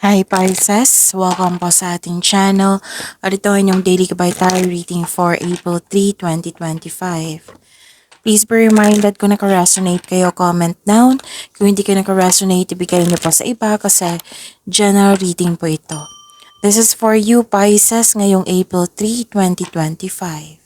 Hi Pisces! Welcome po sa ating channel. At ito ang inyong daily kabay-tarot reading for April 3, 2025. Please be reminded kung naka-resonate kayo, comment down. Kung hindi kayo naka-resonate, ibigay niyo po sa iba kasi general reading po ito. This is for you Pisces ngayong April 3, 2025.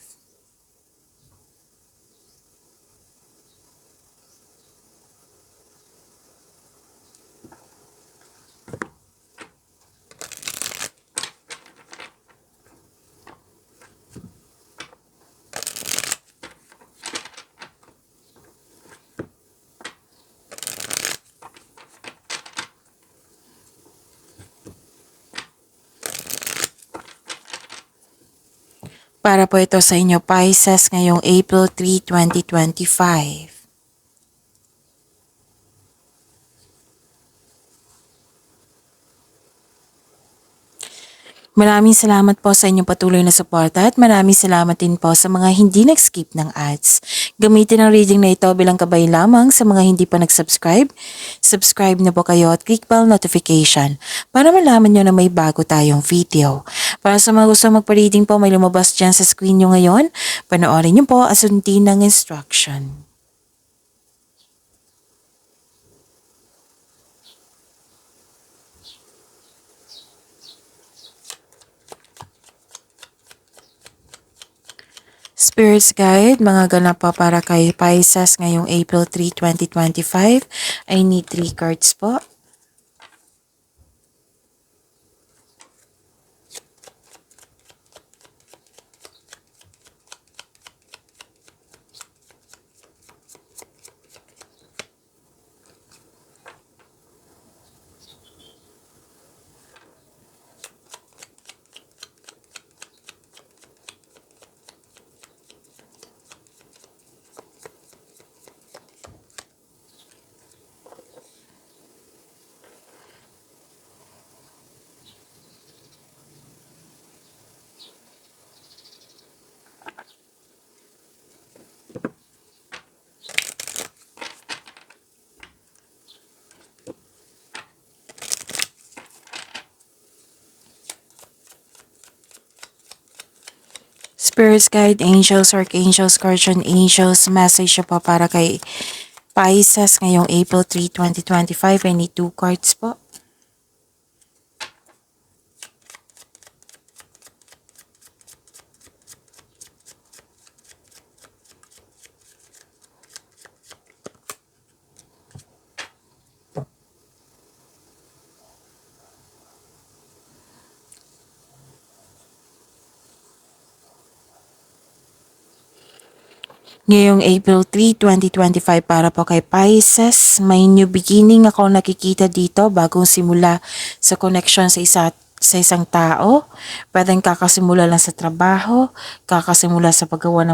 Para po ito sa inyo Pisces ngayong April 3, 2025. Maraming salamat po sa inyong patuloy na suporta at maraming salamat din po sa mga hindi nag-skip ng ads. Gamitin ang reading na ito bilang gabay lamang sa mga hindi pa nag-subscribe. Subscribe na po kayo at click bell notification para malaman nyo na may bago tayong video. Para sa mga gusto magpa-reading po, may lumabas dyan sa screen nyo ngayon. Panoorin nyo po at sundin ng instruction. Spirits Guide, mga ganap po para kay Pisces ngayong April 3, 2025. I need 3 cards po. Spirits Guide, Angels, Archangels, Guardian Angels, message po para kay Pisces ngayong April 3, 2025. I need 2 cards po. Ngayong April 3, 2025 para po kay Pisces, may new beginning ako nakikita dito, bagong simula sa connection sa isang tao. Pwedeng kakasimula lang sa trabaho, kakasimula sa paggawa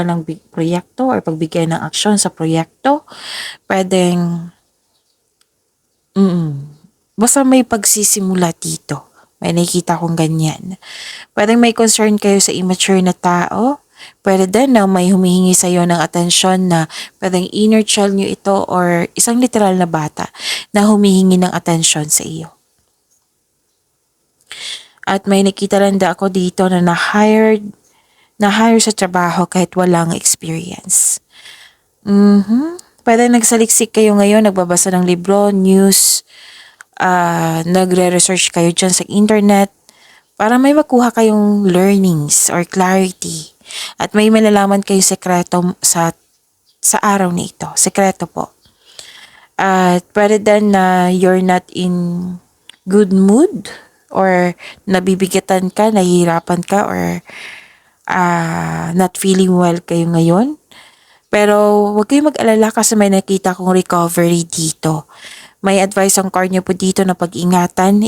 ng proyekto or pagbigay ng aksyon sa proyekto. Pwedeng, basta may pagsisimula dito. May nakikita kong ganyan. Pwedeng may concern kayo sa immature na tao. Pwede din na may humihingi sa iyo ng atensyon na pwedeng inner child nyo ito or isang literal na bata na humihingi ng atensyon sa iyo. At may nakita rin ako dito na na-hire sa trabaho kahit walang experience. Pwede nagsaliksik kayo ngayon, nagbabasa ng libro, news, nagre-research kayo dyan sa internet para may makuha kayong learnings or clarity. At may malalaman kayo sekreto sa araw na ito. Sekreto po. At pwede din na you're not in good mood or nabibigatan ka, nahihirapan ka or not feeling well kayo ngayon. Pero huwag kayong mag-alala kasi may nakita kong recovery dito. May advice ang card niyo po dito na ingatan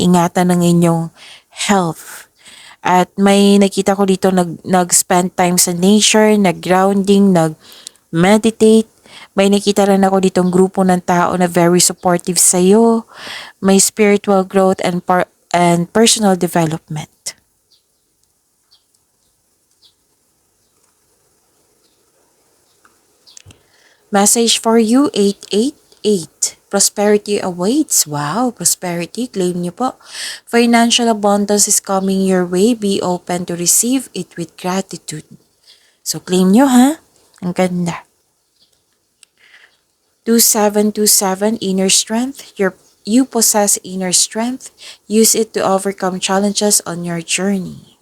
ng inyong health. At may nakita ko dito nag-spend time sa nature, nag-grounding, nag-meditate. May nakita rin ako ditong grupo ng tao na very supportive sa iyo. May spiritual growth and personal development. Message for you 888. Prosperity awaits. Wow, prosperity. Claim niyo po. Financial abundance is coming your way. Be open to receive it with gratitude. So, claim nyo ha. Ang ganda. 2727, inner strength. You possess inner strength. Use it to overcome challenges on your journey.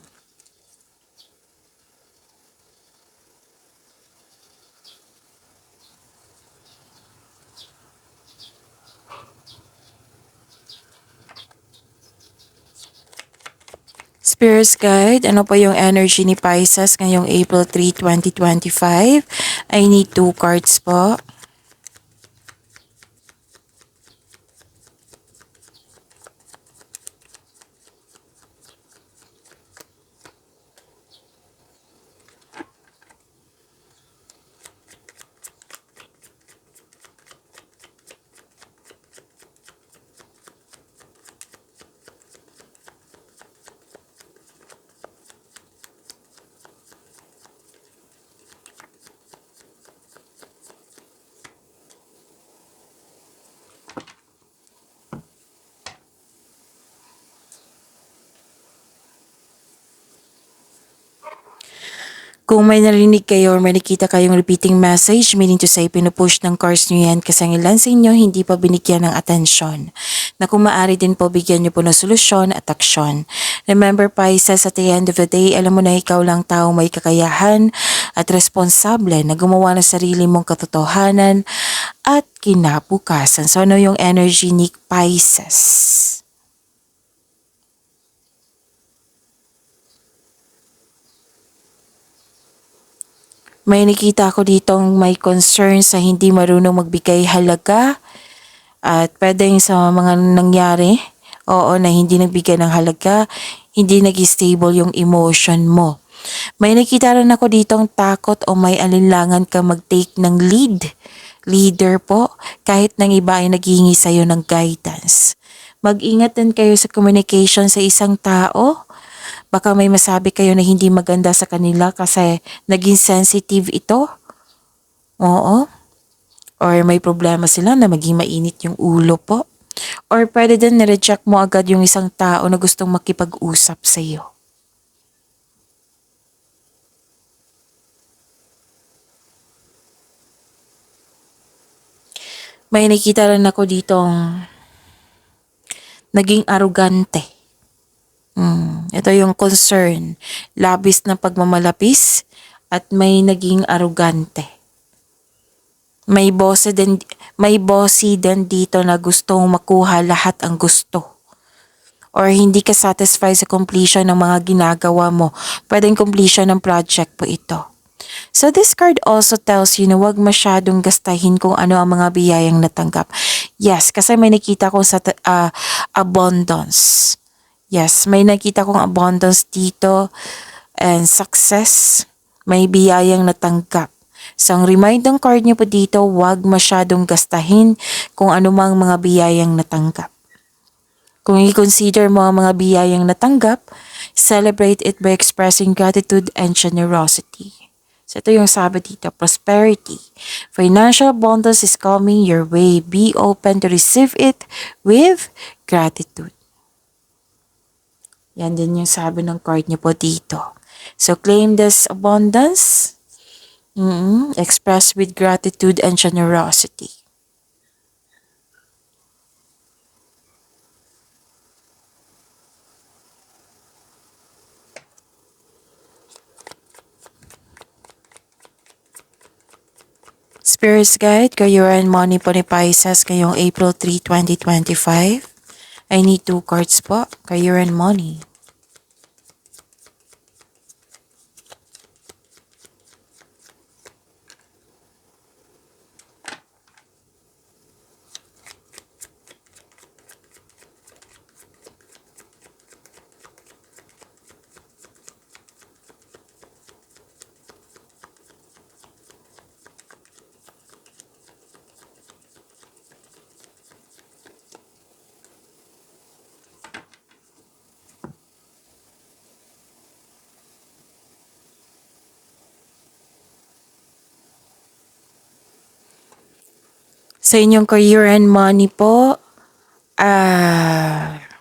Spirits Guide, ano po yung energy ni Pisces ngayong April 3, 2025? I need 2 cards po. Kung may narinig kayo or may nakita kayong repeating message, meaning to say pinupush ng cards nyo yan kasi ang ilan sa inyo hindi pa binigyan ng atensyon. Na kung maaari din po bigyan nyo po ng solusyon at aksyon. Remember Pisces, at the end of the day, alam mo na ikaw lang tao may kakayahan at responsable na gumawa ng sarili mong katotohanan at kinabukasan. So ano yung energy ni Pisces? May nakita ako ditong may concern sa hindi marunong magbigay halaga at pwedeng sa mga nangyari, oo, na hindi nagbigay ng halaga, hindi nag-stable yung emotion mo. May nakita rin ako ditong takot o may alinlangan ka mag-take ng lead. Leader po, kahit nang iba ay naghihingi sa'yo ng guidance. Mag-ingat din kayo sa communication sa isang tao. Baka may masabi kayo na hindi maganda sa kanila kasi naging sensitive ito. Oo. Or may problema sila na maging mainit yung ulo po. Or pwede din na-reject mo agad yung isang tao na gustong makipag-usap sa iyo. May nakita rin ako ditong naging arugante. Ito yung concern, labis na pagmamalapis at may naging arugante. May bossy din dito na gustong makuha lahat ang gusto. Or hindi ka satisfied sa completion ng mga ginagawa mo. Pwedeng completion ng project po ito. So this card also tells you na huwag masyadong gastahin kung ano ang mga biyayang natanggap. Yes, kasi may nakita ko sa abundance. Yes, may nakita kong abundance dito and success. May biyayang natanggap. So ang reminding card niyo po dito, huwag masyadong gastahin kung anumang mga biyayang natanggap. Kung i-consider mo ang mga biyayang natanggap, celebrate it by expressing gratitude and generosity. So ito yung sabi dito, prosperity. Financial abundance is coming your way. Be open to receive it with gratitude. Yan din yung sabi ng card niyo po dito. So claim this abundance. Express with gratitude and generosity. Spirits Guide, Career and Money po ni Pisces ngayong April 3, 2025. I need 2 cards po, Career and Money. Sa inyong career and money po,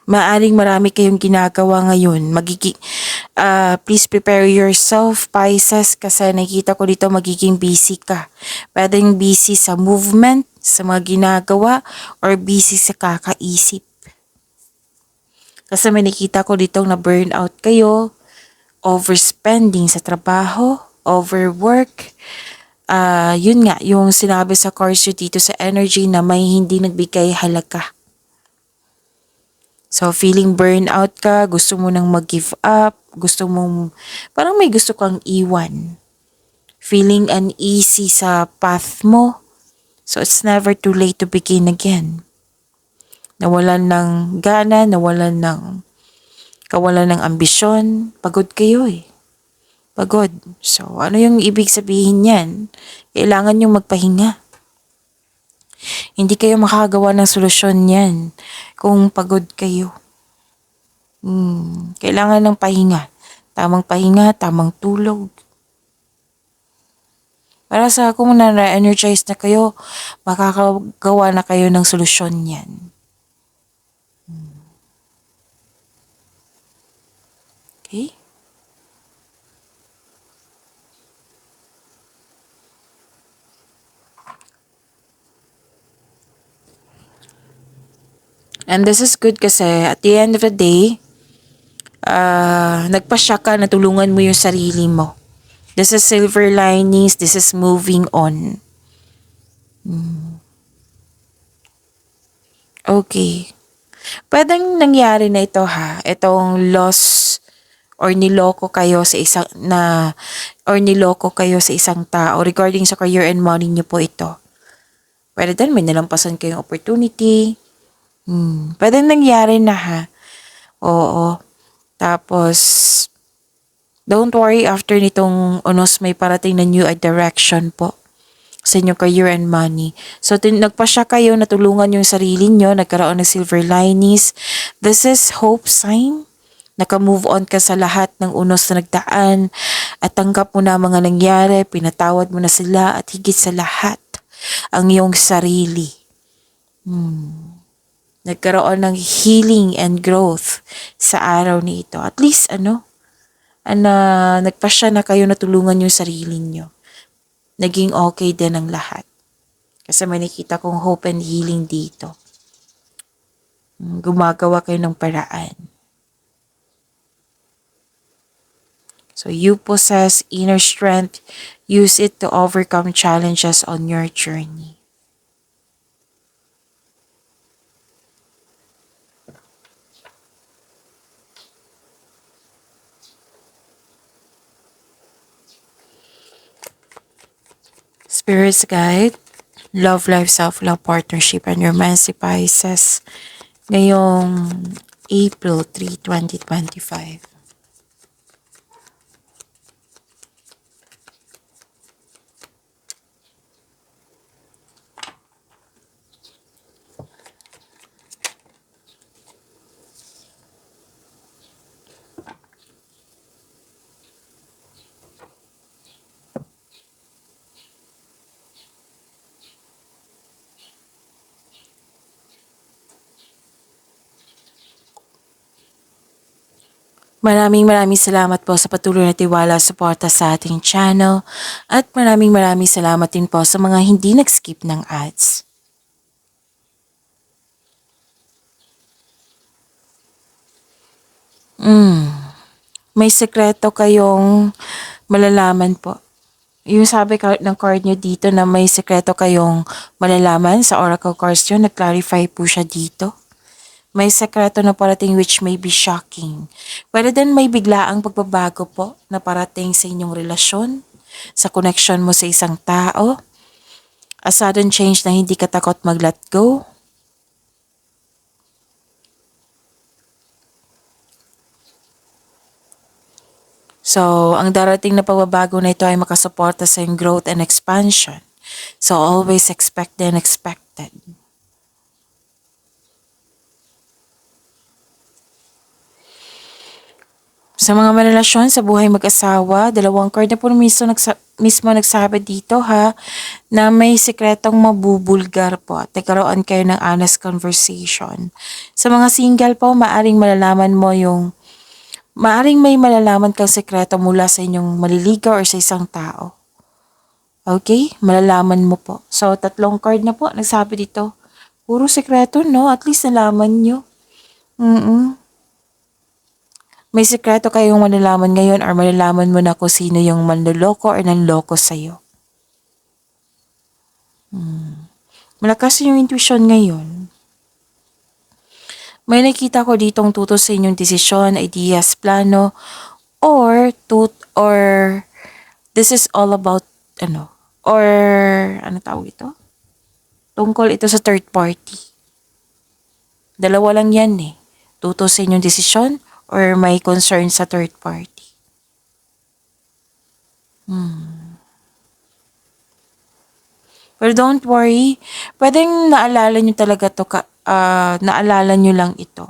maaring marami kayong ginagawa ngayon. Please prepare yourself, Pisces, kasi nakikita ko dito magiging busy ka. Pwedeng busy sa movement, sa mga ginagawa, or busy sa kakaisip. Kasi may nakita ko dito na burnout kayo, overspending sa trabaho, overwork. Yun nga, yung sinabi sa course nyo dito sa energy na may hindi nagbigay halaga. So, feeling burnout ka, gusto mo nang mag-give up, gusto mong, parang may gusto kang iwan. Feeling uneasy sa path mo. So, it's never too late to begin again. Nawalan ng gana, kawalan ng ambisyon, pagod kayo eh. Pagod. So, ano yung ibig sabihin yan? Kailangan yung magpahinga. Hindi kayo makagawa ng solusyon yan kung pagod kayo. Kailangan ng pahinga, tamang tulog. Para sa kung na-energize na kayo, makakagawa na kayo ng solusyon yan. Okay? And this is good kasi at the end of the day, nagpasya ka na tulungan mo yung sarili mo. This is silver linings, this is moving on. Okay. Pwedeng nangyari na ito ha, itong loss or niloko kayo sa isang tao regarding sa career and money niyo po ito. Pwede din may nalampasan kayong opportunity. Pwedeng nangyari na ha. Oo. Tapos, don't worry, after nitong unos may parating na new direction po sa inyong career and money. So, nagpasya kayo, natulungan yung sarili nyo, nagkaroon ng silver linings. This is hope sign. Naka-move on ka sa lahat ng unos na nagdaan at tanggap mo na mga nangyari, pinatawad mo na sila at higit sa lahat, ang iyong sarili. Nagkaroon ng healing and growth sa araw na ito. At least, nagpasya na kayo, natulungan yung sarili nyo. Naging okay din ang lahat. Kasi may nakita kong hope and healing dito. Gumagawa kayo ng paraan. So you possess inner strength. Use it to overcome challenges on your journey. Spirit's Guide, Love Life, Self-Love, Partnership, and Romance, Pisces, ngayong April 3, 2025. Maraming salamat po sa patuloy na tiwala at suporta sa ating channel at maraming salamat din po sa mga hindi nag-skip ng ads. May sekreto kayong malalaman po. Yung sabi ng card nyo dito na may sekreto kayong malalaman sa oracle cards nyo, nag-clarify po siya dito. May sekreto na parating which may be shocking. Pwede din may biglaang pagbabago po na parating sa inyong relasyon, sa connection mo sa isang tao, a sudden change na hindi ka takot mag-let go. So, ang darating na pagbabago na ito ay makasuporta sa iyong growth and expansion. So, always expect the unexpected. Sa mga marelasyon sa buhay mag-asawa, dalawang card na po mismo nagsabi dito ha, na may sikretong mabubulgar po at nagkaroon kayo ng honest conversation. Sa mga single po, maaring may malalaman kang sikreto mula sa inyong maliligaw or sa isang tao. Okay? Malalaman mo po. So, tatlong card na po nagsabi dito. Puro sikreto, no? At least nalaman nyo. Mm. May sikreto kayong malalaman ngayon or malalaman mo na kung sino yung manloloko or nanloko sa'yo. Malakas yung intuition ngayon. May nakita ko ditong tutos sa inyong desisyon, ideas, plano, or this is all about, ano tawag ito? Tungkol ito sa third party. Dalawa lang yan eh. Tutos sa inyong desisyon or may concern sa third party. Pero don't worry, pwedeng naalala nyo talaga to, naalala nyo lang ito.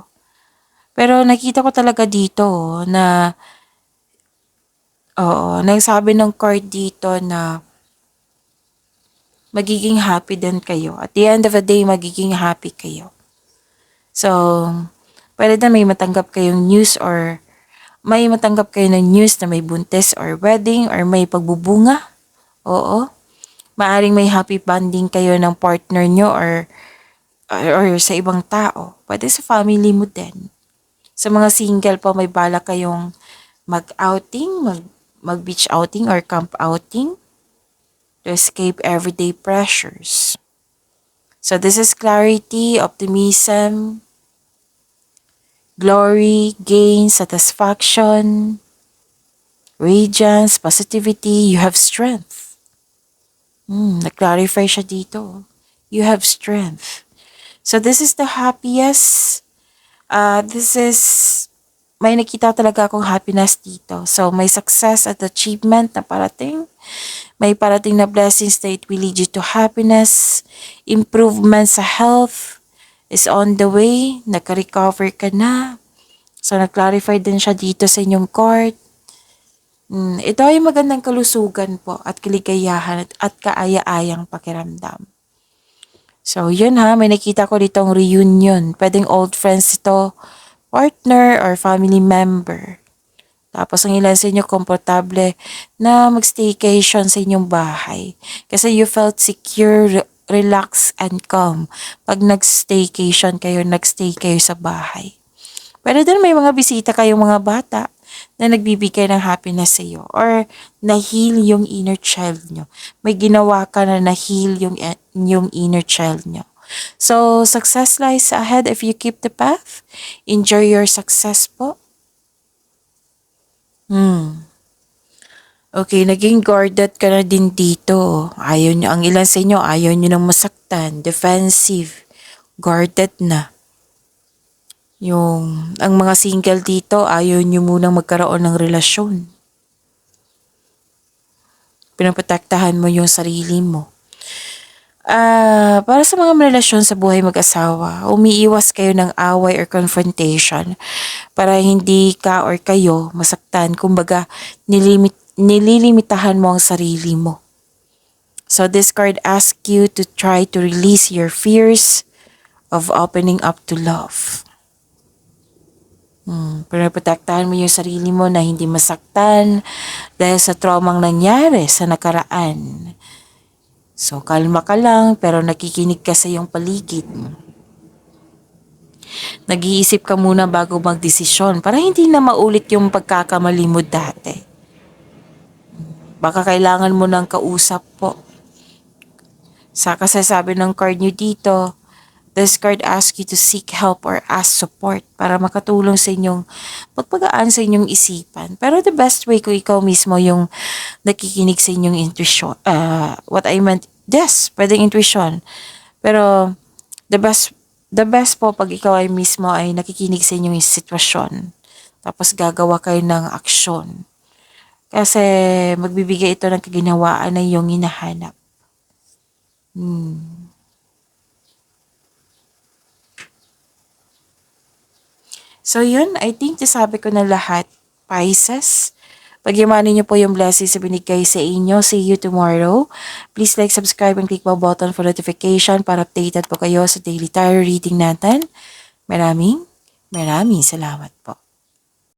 Pero nakita ko talaga dito na, nagsabi ng card dito na magiging happy din kayo. At the end of the day, magiging happy kayo. So, pwede na may matanggap kayong news or may matanggap kayo ng news na may buntis or wedding or may pagbubunga. Oo. Maaring may happy bonding kayo ng partner nyo or sa ibang tao. Pwede sa family mo din. Sa mga single po, may bala kayong mag-outing, mag-beach outing or camp outing to escape everyday pressures. So this is clarity, optimism, glory, gain, satisfaction, radiance, positivity. You have strength. Na-clarify siya dito. You have strength. So this is the happiest. May nakita talaga akong happiness dito. So may success at achievement na parating. May parating na blessings that will lead you to happiness. Improvement sa health is on the way. Naka-recover ka na. So nag-clarify din siya dito sa inyong card. Ito ay magandang kalusugan po at kaligayahan at kaaya-ayang pakiramdam. So yun ha, may nakita ko ditong reunion. Pwedeng old friends ito, partner or family member. Tapos ang ilan sa inyo komportable na mag-staycation sa inyong bahay. Kasi you felt secure, relaxed, and calm. Pag nag-staycation kayo, nag-stay kayo sa bahay. Pero din may mga bisita kayong mga bata na nagbibigay ng happiness sa iyo or na-heal yung inner child nyo. May ginawa ka na na-heal yung inner child nyo. So, success lies ahead if you keep the path. Enjoy your success po. Okay, naging guarded ka na din dito. Ang ilan sa inyo, ayaw nyo nang masaktan, defensive, guarded na. Ang mga single dito, ayaw nyo munang magkaroon ng relasyon. Pinaprotektahan mo yung sarili mo. Para sa mga relasyon sa buhay mag-asawa, umiiwas kayo ng away or confrontation para hindi ka or kayo masaktan. Kumbaga, nililimitahan mo ang sarili mo. So this card asks you to try to release your fears of opening up to love. Pinaprotektahan mo yung sarili mo na hindi masaktan dahil sa traumang nangyari sa nakaraan. So, kalma ka lang pero nakikinig ka sa iyong paligid. Nag-iisip ka muna bago magdesisyon para hindi na maulit yung pagkakamali mo dati. Baka kailangan mo ng kausap po. Sa kasasabi ng card nyo dito, this card asks you to seek help or ask support para makatulong sa inyong pagpagaan sa inyong isipan. Pero the best way kung ikaw mismo yung nakikinig sa inyong intuition. Pwedeng intuition. Pero the best po pag ikaw ay mismo ay nakikinig sa inyong sitwasyon. Tapos gagawa kayo ng aksyon. Kasi magbibigay ito ng kaginhawaan na iyong hinahanap. So yun, I think nasabi ko na lahat Pisces. Pagyamanin niyo po yung blessings na binigay sa inyo. See you tomorrow. Please like, subscribe, and click the button for notification para updated po kayo sa daily tarot reading natin. Maraming salamat po.